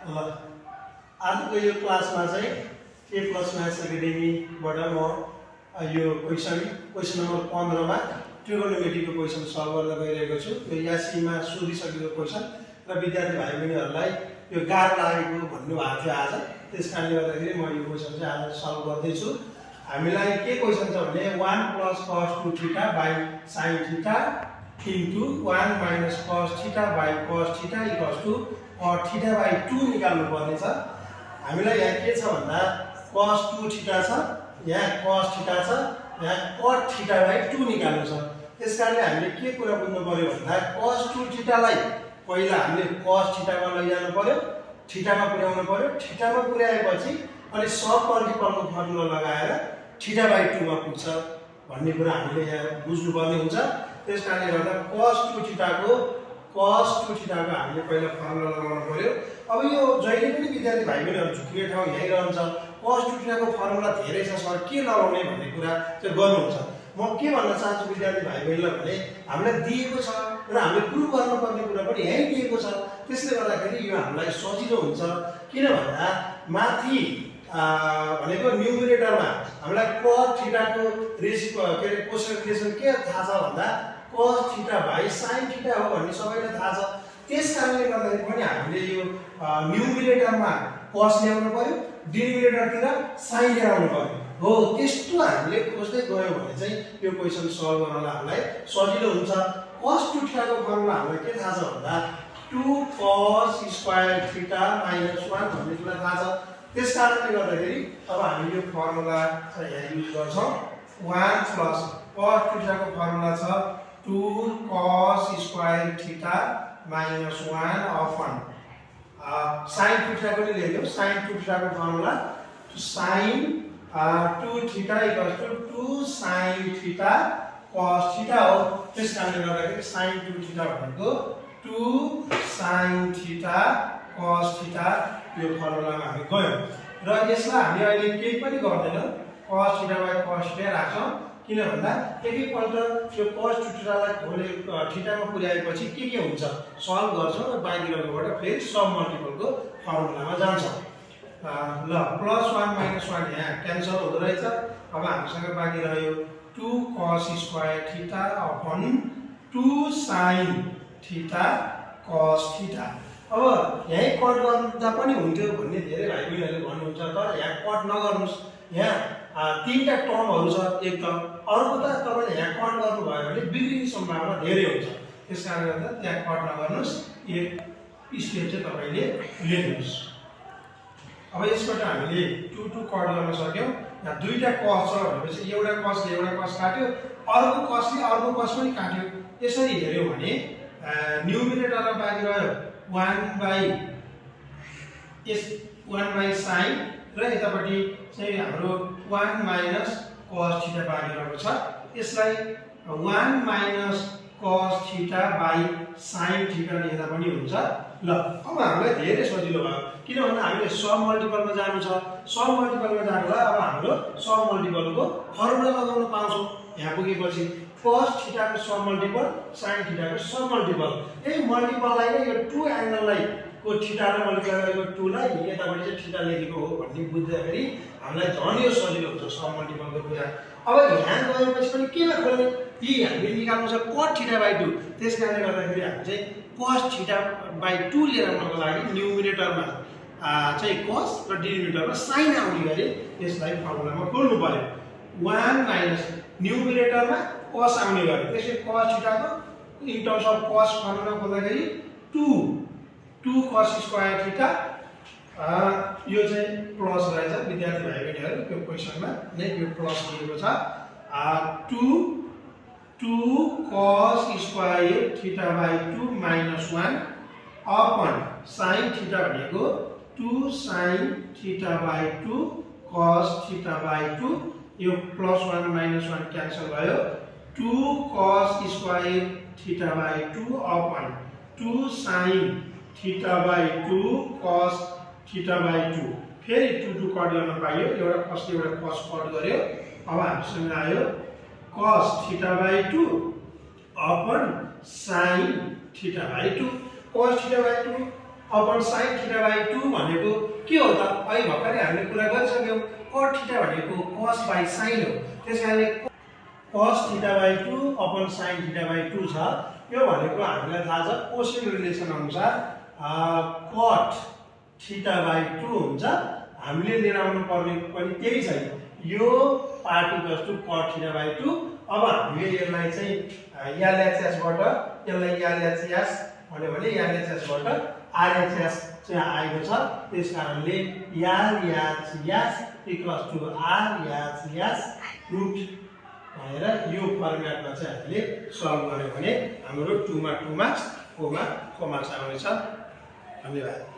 ल आजको यो क्लासमा चाहिँ के प्लस म्याथ्स एकाडेमीबाट म यो क्वेसन नम्बर 15 मा ट्रिगोनोमेट्रीको क्वेसन सल्भ गर्न गइरहेको छु। यो यासीमा सोधिसकेको क्वेसन र विद्यार्थी भाइ बहिनीहरूलाई यो गाह्रो लागेको भन्नुभएको थियो आज, त्यसकारणले गर्दाखेरि म यो क्वेसन चाहिँ आज सल्भ गर्दैछु। हामीलाई के क्वेसन छ भने 1 + cos 2θ / sin θ into 1 - cos θ / cos θ = cot θ/2 निकाल्नु पर्ने छ। हामीलाई यहाँ के छ भन्दा cos 2θ छ, यहाँ cos θ छ, यहाँ cot θ/2 निकाल्नु छ। त्यसकारणले हामीले के कुरा बुझ्नु पर्यो भन्दा cos 2θ लाई पहिला हामीले cos θ मा लैजानु पर्यो, θ मा पुर्याउनु पर्यो, θ मा पुर्याएपछि अनि सब मल्टिपलको फर्मुला लगाएर θ/2 मा पुग्छ भन्ने कुरा हामीले यहाँ बुझ्नु पर्ने हुन्छ। त्यसकारणले गर्दा cos 2θ को हामीले पहिला फर्मुला लगाउनु पर्यो। अब यो जहिले पनि विद्यार्थी भाइ बहिनीहरु झुक्किने ठाउँ यही रहन्छ, cos 2θ को फर्मुला धेरै छ सर, के लगाउने भन्ने कुरा चाहिँ गर्नुहुन्छ। म के भन्न चाहन्छु विद्यार्थी भाइ बहिनीलाई भने हामीलाई दिएको छ र हामीले प्रुभ गर्नुपर्ने कुरा पनि यही दिएको छ। त्यसले गर्दाखेरि यो हामीलाई सजिलो हुन्छ। किन भन्दा माथि भनेको न्युमरेटरमा हामीलाई cos θ को कोसेन्ट्रेसन के थाहा छ भन्दा cos θ / sin θ हो भन्ने सबैलाई थाहा छ। त्यसकारणले गर्दाखेरि पनि हामीले यो न्युमरेटरमा cos ल्याउनु पर्यो, डिनोमिनेटरतिर sin ल्याउनु पर्यो। हो त्यस्तो हामीले खोज्दै गयौँ भने चाहिँ यो क्वेसन सल्भ गर्नलाई हामीलाई सजिलो हुन्छ। cos 2θ को फर्मुला हामीलाई के थाहा छ भन्दा 2 cos स्क्वायर θ - 1 भन्ने कुरा थाहा छ। त्यसकारणले गर्दाखेरि अब हामी यो फर्मुला चाहिँ यहाँ युज गर्छौं। 1 + cos 2θ को फर्मुला छ 2 cos स्क्वायर θ - 1 अपन sin 2θ को नि लेख्यौ। sin 2θ को फर्मुला sin 2θ = 2 sin θ cos θ हो। त्यसकारणले गर्दाखेरि sin 2θ भनेको 2 sin θ cos θ यो फर्मुलामा हामी गयौं र यसलाई हामी अहिले केही पनि गर्दैनौं, cos θ / cos θ राख्छौं। किन भन्दा एकैपल्ट यो cos 2θ लाई खोले θ मा पुर्याएपछि के हुन्छ सल्भ गर्छौं र बाँकीहरुबाट फेरि सब मल्टिपलको फर्मुलामा जान्छौं। ल +1 - 1 यहाँ क्यान्सल हुँदो रहेछ। अब हामीसँग बाँकी रह्यो 2 cos square θ upon 2 sin θ cos θ। अब यही कट गर्दा पनि हुन्थ्यो भन्ने धेरै भाइ बहिनीहरुले भन्नुहुन्छ, तर यहाँ कट नगर्नुस्। यहाँ तीनटा टर्महरु छ, एक त अर्को त तपाईले यहाँ कट गर्नु भयो भने बिग्रिने सम्भावना धेरै हुन्छ। त्यसकारणले गर्दा त्यहाँ कट नगर्नुस्, एक स्टेप चाहिँ तपाईले लिनुस्। अब यसबाट हामीले 2 2 कट गर्न सक्यौं। यहाँ दुईटा cos छ भनेपछि एउटा cosले एउटा cos काट्यो, अर्को cosले अर्को cos पनि काट्यो। यसरी हेर्यौ भने न्युमरेटरमा बाँकी रह्यो 1/1 sin र यतापटि चाहिँ हाम्रो 1 - cos θ बाँकी रहेको छ। यसलाई 1 - cos θ / sin θ लेख्दा पनि हुन्छ। ल अब हामीलाई धेरै सजिलो भयो, किन भन्दा हामीले सब मल्टिपलमा जानु छ। सब मल्टिपलमा जानुलाई अब हाम्रो सब मल्टिपलको फर्मुला लगाउन पाउँछौं। यहाँ पुगेपछि cos θ को सब मल्टिपल, sin θ को सब मल्टिपल, यही मल्टिपललाई नै यो 2 एंगललाई को θ र मल्टिपल गरेको 2 लाई यतापटि चाहिँ θ लेखेको हो भन्ने बुझ्दाखेरि हामीलाई झन् यो सजिलो हुन्छ सब मल्टिपलको कुरा। अब यहाँ गएपछि पनि केमा खोल्ने, यी हामीले निकाल्नु छ cot θ/2। त्यसकारणले गर्दाखेरि हामी चाहिँ cos θ/2 लिएर आउनको लागि न्युमरेटरमा चाहिँ cos र डिनोमिनेटरमा sin आउने गरी यसलाई फर्मुलामा खोल्नु पर्यो। 1 - न्युमरेटरमा cos आउने गरी, त्यसै cos θ को in terms of cos formula खोल्दाखेरि 2 cos स्क्वायर θ यो चाहिँ प्लस रहेछ विद्यार्थी भाइ बहिनीहरु, त्यो क्वेशनमा नै यो प्लस दिएको छ। 2 cos स्क्वायर θ/2 - 1 अपन sin θ भनेको 2 sin θ/2 cos θ/2, यो +1 - 1 क्यान्सल भयो। 2 cos square θ/2 upon 2 sin θ/2 cos θ/2, फेरि 2 2 कट गर्न पाइयो, एउटा cos एउटा cos कट गर्यो। अब हामीसँग आयो cos θ/2 अपन sin θ/2। cos θ/2 अपन sin θ/2 भनेको के हो त? अहिले भर्खरै हामीले कुरा गरिसक्यौं cot θ भनेको cos by sin हो। त्यसकारणले cos θ/2 अपन sin θ/2 छ। यो भनेको हामीलाई थाहा छ कोसेन रिलेसन अनुसार cot θ/2 हुन्छ। हामीले लिएर आउनु पर्ने पनि त्यही छ। यो पार्ट इक्वल्स टु cot θ/2। अब हामीले यसलाई चाहिँ LHS बाट यसलाई LHS भन्यो भने LHS बाट RHS चाहिँ आएको छ। त्यसकारणले LHS equals to RHS root भनेर यो फर्मुलामा चाहिँ हामीले सल्भ गर्यो भने हाम्रो 2 मा 2 मार्क्स 4 मा 4 मार्क्स आउनेछ। धन्यवाद।